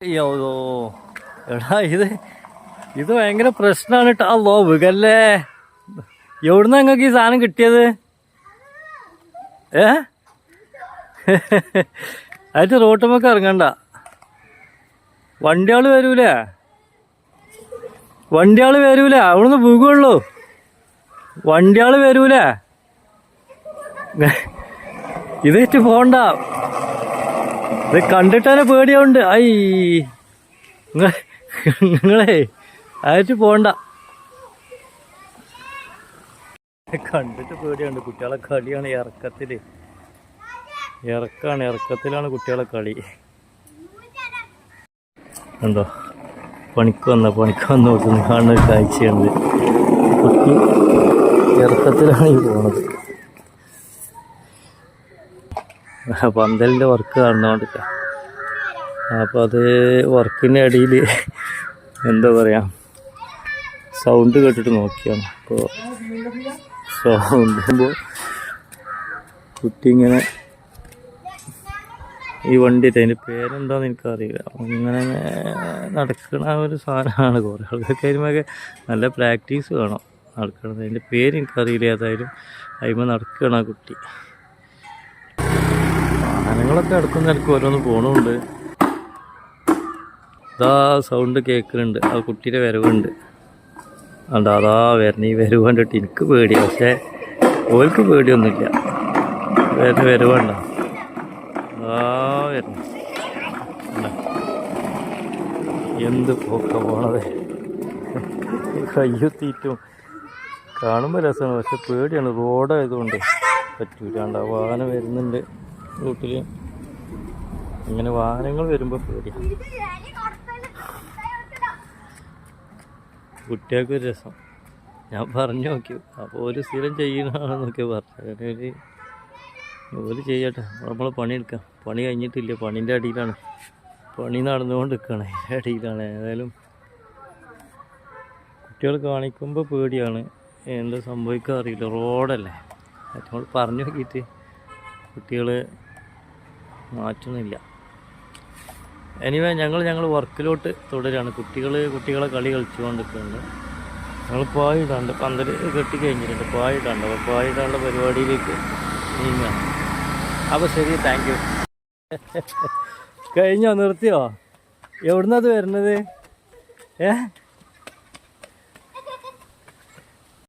അയ്യോ എടാ ഇത് ഭയങ്കര പ്രശ്നമാണ് കേട്ടോ. അല്ലോ വികല്ലേ, എവിടുന്ന നിങ്ങൾക്ക് ഈ സാധനം കിട്ടിയത്? ആയിട്ട് റോട്ടുമൊക്കെ ഇറങ്ങണ്ട. വണ്ടിയാള് വരൂലേ? അവിടുന്ന് വീകുള്ളൂ. വണ്ടിയാള് വരൂലേ? ഇതേറ്റ് പോണ്ട. ഇത് കണ്ടിട്ടാനെ പേടിയുണ്ട്. നിങ്ങളെ ആയിട്ട് പോണ്ട. കണ്ടിട്ട് പേടിയുണ്ട്. കുട്ടികളെ കളിയാണ് ഇറക്കത്തിലാണ് കുട്ടികളെ കളി. എന്തോ പണിക്ക് വന്ന് നോക്കുന്നു. കാണുന്ന കാഴ്ചയാണ്. കുട്ടി ഇറക്കത്തിലാണ് ഈ പോണത്. പന്തലിൻ്റെ വർക്ക് നടന്നുകൊണ്ടിരിക്കുക. അപ്പോൾ അത് വർക്കിൻ്റെ ഇടയിൽ എന്താ പറയുക, സൗണ്ട് കേട്ടിട്ട് നോക്കിയാണ്. അപ്പോൾ സൗണ്ട് കുട്ടി ഇങ്ങനെ ഈ വണ്ടി അതിൻ്റെ പേരെന്താണെന്ന് എനിക്കറിയില്ല. ഇങ്ങനെ നടക്കുന്ന ഒരു സാധനമാണ്. കുറേ ആൾക്കാർക്ക് അതിന്മേൽ നല്ല പ്രാക്ടീസ് വേണം നടക്കണത്. അതിൻ്റെ പേര് എനിക്കറിയില്ല. ഏതായാലും അതിന്മേൽ നടക്കുകയാണ് ആ കുട്ടി. വാഹനങ്ങളൊക്കെ ഇടയ്ക്ക് ഓരോന്ന് പോകണമുണ്ട്. അതാ സൗണ്ട് കേൾക്കുന്നുണ്ട്. ആ കുട്ടിയുടെ വരവുണ്ട്. അതാ വരണ. ഈ വരവ് കണ്ടിട്ട് എനിക്ക് പേടിയാണ്. പക്ഷേ ഓൾക്ക് പേടിയൊന്നുമില്ല. വരവുണ്ട. വരണം. എന്ത് പോക്ക പോണത്. കയ്യെത്തിയിട്ടും കാണുമ്പോൾ രസമാണ്. പക്ഷെ പേടിയാണ്. റോഡായതുകൊണ്ട് പറ്റൂലാണ്ട്. വാഹനം വരുന്നുണ്ട് റൂട്ടിൽ. ഇങ്ങനെ വാഹനങ്ങൾ വരുമ്പോൾ പേടിയാണ്. കുട്ടികൾക്കൊരു രസം. ഞാൻ പറഞ്ഞു നോക്കി. അപ്പോൾ ഒരു സ്ഥിരം ചെയ്യണമെന്നൊക്കെ പറഞ്ഞു. ഒരു ചെയ്യട്ടെ, നമ്മൾ പണിയെടുക്കാം. പണി കഴിഞ്ഞിട്ടില്ല. പണീൻ്റെ അടിയിലാണ്. പണി നടന്നുകൊണ്ട് നിൽക്കുകയാണ്. അതിൻ്റെ അടിയിലാണ്. ഏതായാലും കുട്ടികൾ കാണിക്കുമ്പോൾ പേടിയാണ്. എന്താ സംഭവിക്കാൻ അറിയില്ല. റോഡല്ലേ. നമ്മൾ പറഞ്ഞു നോക്കിയിട്ട് കുട്ടികൾ മാറ്റുന്നില്ല. എനിവേ ഞങ്ങൾ വർക്കിലോട്ട് തുടരുകയാണ്. കുട്ടികളെ കളി കളിച്ചുകൊണ്ടിരിക്കുന്നുണ്ട്. ഞങ്ങൾ പായിടാണ്ട് പന്തൽ കെട്ടി കഴിഞ്ഞിട്ടുണ്ട്. പായിടാണ്ട്. അപ്പോൾ പായിടാനുള്ള പരിപാടിയിലേക്ക് നീങ്ങാണ്. അപ്പോൾ ശരി, താങ്ക് യു. കഴിഞ്ഞോ? നിർത്തിയോ? എവിടുന്നത് വരുന്നത്?